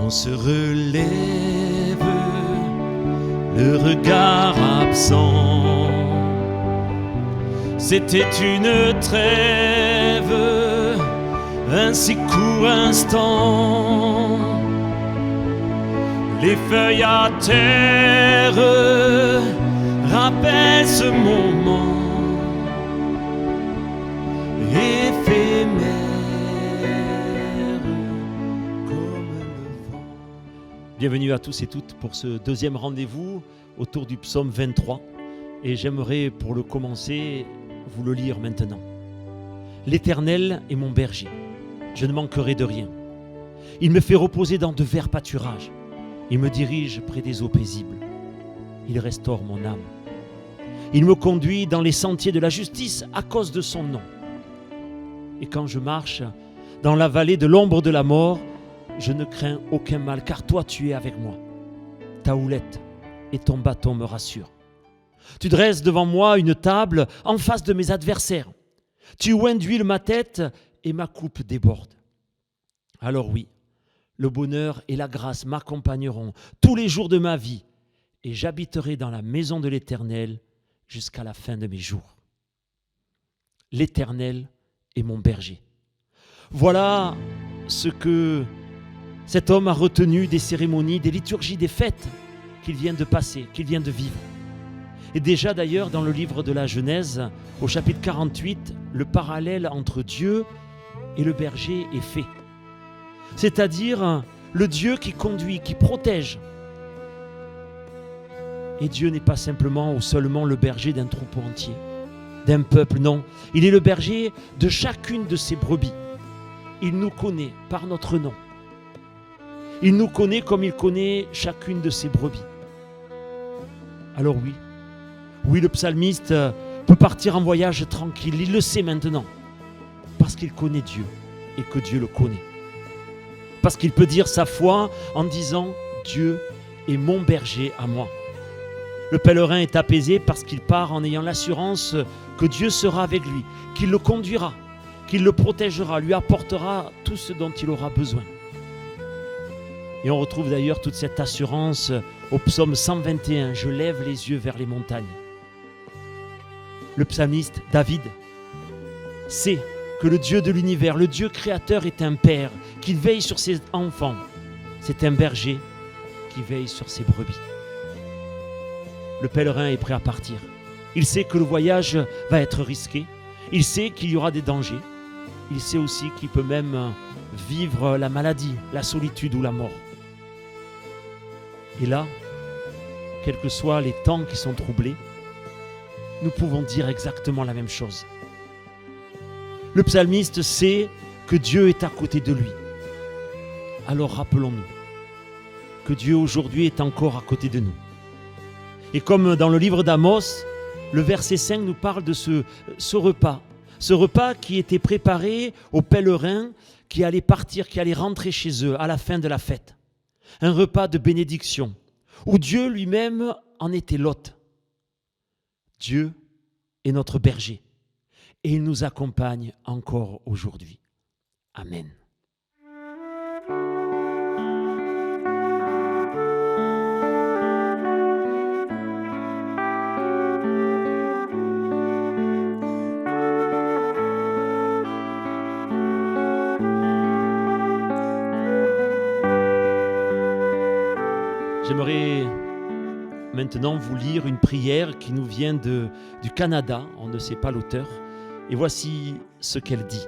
On se relève, le regard absent. C'était une trêve, un si court instant. Les feuilles à terre rappellent ce moment éphémère comme le vent. Bienvenue à tous et toutes pour ce deuxième rendez-vous autour du psaume 23. Et j'aimerais pour le commencer vous le lire maintenant. L'Éternel est mon berger, je ne manquerai de rien. Il me fait reposer dans de verts pâturages. Il me dirige près des eaux paisibles. Il restaure mon âme. Il me conduit dans les sentiers de la justice à cause de son nom. Et quand je marche dans la vallée de l'ombre de la mort, je ne crains aucun mal, car toi tu es avec moi. Ta houlette et ton bâton me rassurent. Tu dresses devant moi une table en face de mes adversaires. Tu oins d'huile ma tête et ma coupe déborde. Alors oui, le bonheur et la grâce m'accompagneront tous les jours de ma vie et j'habiterai dans la maison de l'Éternel jusqu'à la fin de mes jours. L'Éternel est mon berger. Voilà ce que cet homme a retenu des cérémonies, des liturgies, des fêtes qu'il vient de passer, qu'il vient de vivre. Et déjà d'ailleurs dans le livre de la Genèse, au chapitre 48, le parallèle entre Dieu et le berger est fait. C'est-à-dire le Dieu qui conduit, qui protège. Et Dieu n'est pas simplement ou seulement le berger d'un troupeau entier, d'un peuple, non. Il est le berger de chacune de ses brebis. Il nous connaît par notre nom. Il nous connaît comme il connaît chacune de ses brebis. Alors oui, le psalmiste peut partir en voyage tranquille. Il le sait maintenant, parce qu'il connaît Dieu et que Dieu le connaît. Parce qu'il peut dire sa foi en disant « Dieu est mon berger à moi ». Le pèlerin est apaisé parce qu'il part en ayant l'assurance que Dieu sera avec lui, qu'il le conduira, qu'il le protégera, lui apportera tout ce dont il aura besoin. Et on retrouve d'ailleurs toute cette assurance au psaume 121, « Je lève les yeux vers les montagnes ». Le psalmiste David sait que le Dieu de l'univers, le Dieu créateur est un père qui veille sur ses enfants. C'est un berger qui veille sur ses brebis. Le pèlerin est prêt à partir. Il sait que le voyage va être risqué. Il sait qu'il y aura des dangers. Il sait aussi qu'il peut même vivre la maladie, la solitude ou la mort. Et là, quels que soient les temps qui sont troublés, nous pouvons dire exactement la même chose. Le psalmiste sait que Dieu est à côté de lui. Alors rappelons-nous que Dieu aujourd'hui est encore à côté de nous. Et comme dans le livre d'Amos, le verset 5 nous parle de ce repas qui était préparé aux pèlerins qui allaient partir, qui allaient rentrer chez eux à la fin de la fête. Un repas de bénédiction où Dieu lui-même en était l'hôte. Dieu est notre berger et il nous accompagne encore aujourd'hui. Amen. J'aimerais maintenant vous lire une prière qui nous vient du Canada, on ne sait pas l'auteur, et voici ce qu'elle dit.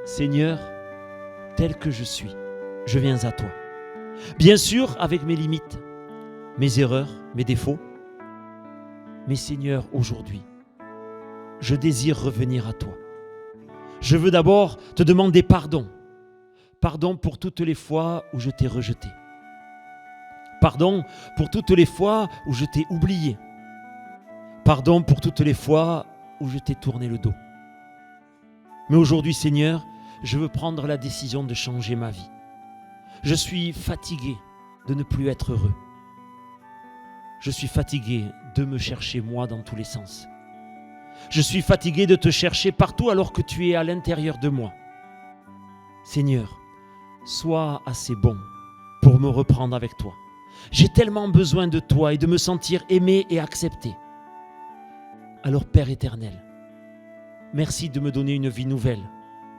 Seigneur, tel que je suis, je viens à toi. Bien sûr, avec mes limites, mes erreurs, mes défauts, mais Seigneur, aujourd'hui, je désire revenir à toi. Je veux d'abord te demander pardon. Pardon pour toutes les fois où je t'ai rejeté. Pardon pour toutes les fois où je t'ai oublié. Pardon pour toutes les fois où je t'ai tourné le dos. Mais aujourd'hui, Seigneur, je veux prendre la décision de changer ma vie. Je suis fatigué de ne plus être heureux. Je suis fatigué de me chercher moi dans tous les sens. Je suis fatigué de te chercher partout alors que tu es à l'intérieur de moi. Seigneur, sois assez bon pour me reprendre avec toi. J'ai tellement besoin de toi et de me sentir aimé et accepté. Alors Père éternel, merci de me donner une vie nouvelle,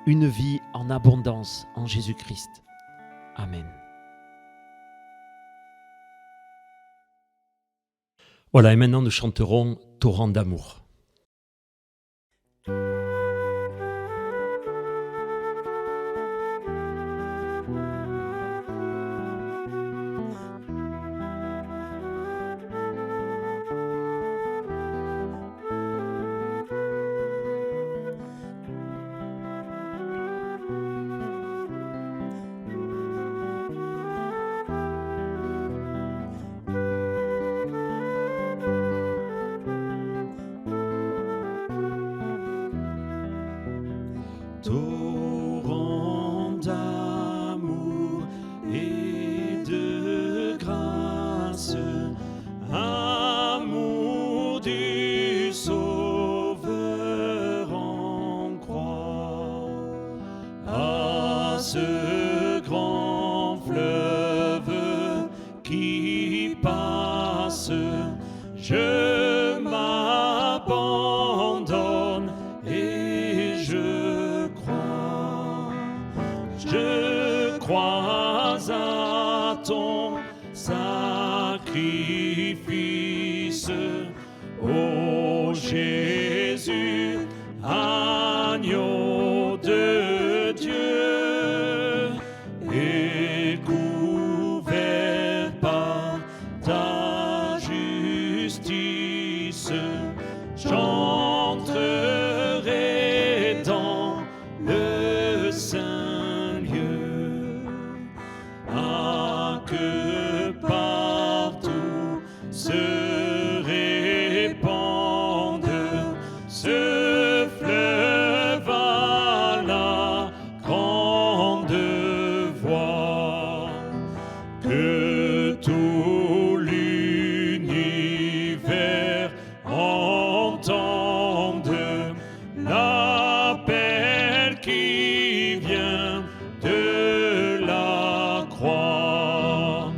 une vie en abondance en Jésus-Christ. Amen. Voilà, et maintenant nous chanterons « Torrent d'amour ». Torrent d'amour et de grâce, amour du Sauveur en croix, à ce grand fleuve qui passe, je m'abandonne et je crois à ton sacrifice, ô Jésus, agneau de Dieu, et couvert par ta justice, j'entrerai dans le saint lieu. Ah, que partout se répande ce fleuve à la grande voix, que tout l'univers entende l'appel qui vient de la croix.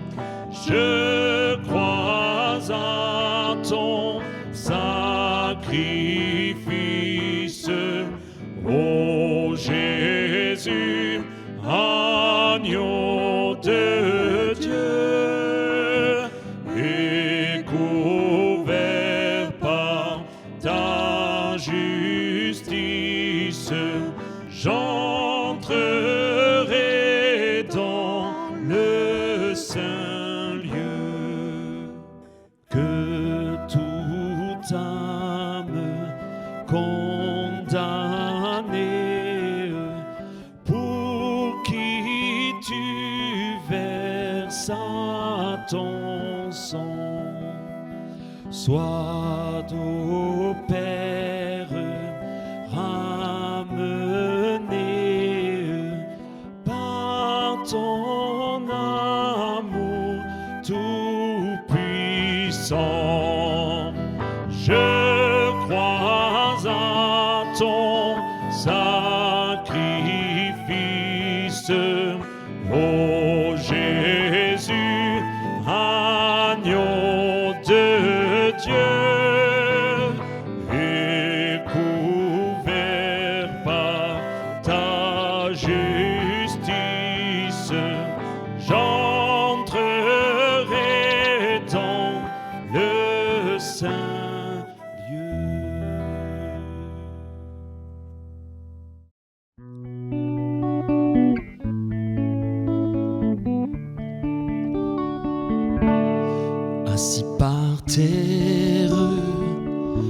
Je crois à ton sacrifice, ô Jésus, agneau de Dieu, et couvert par ta justice, j'entrerai dans le saint lieu. Que toute âme condamnée, pour qui tu verses ton sang, soit au Père ramenée par ton amour tout-puissant. Je crois à ton sacrifice, ô Jésus, agneau de Dieu, et couvert par ta justice, j'entrerai dans le saint lieu. Assis par terre,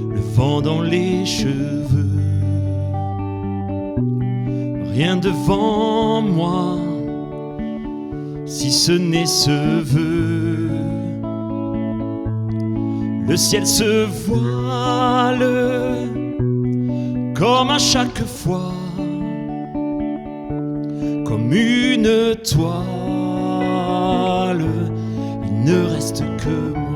le vent dans les cheveux, rien devant moi, si ce n'est ce vœu. Le ciel se voile, comme à chaque fois, comme une toile. Il ne reste que moi.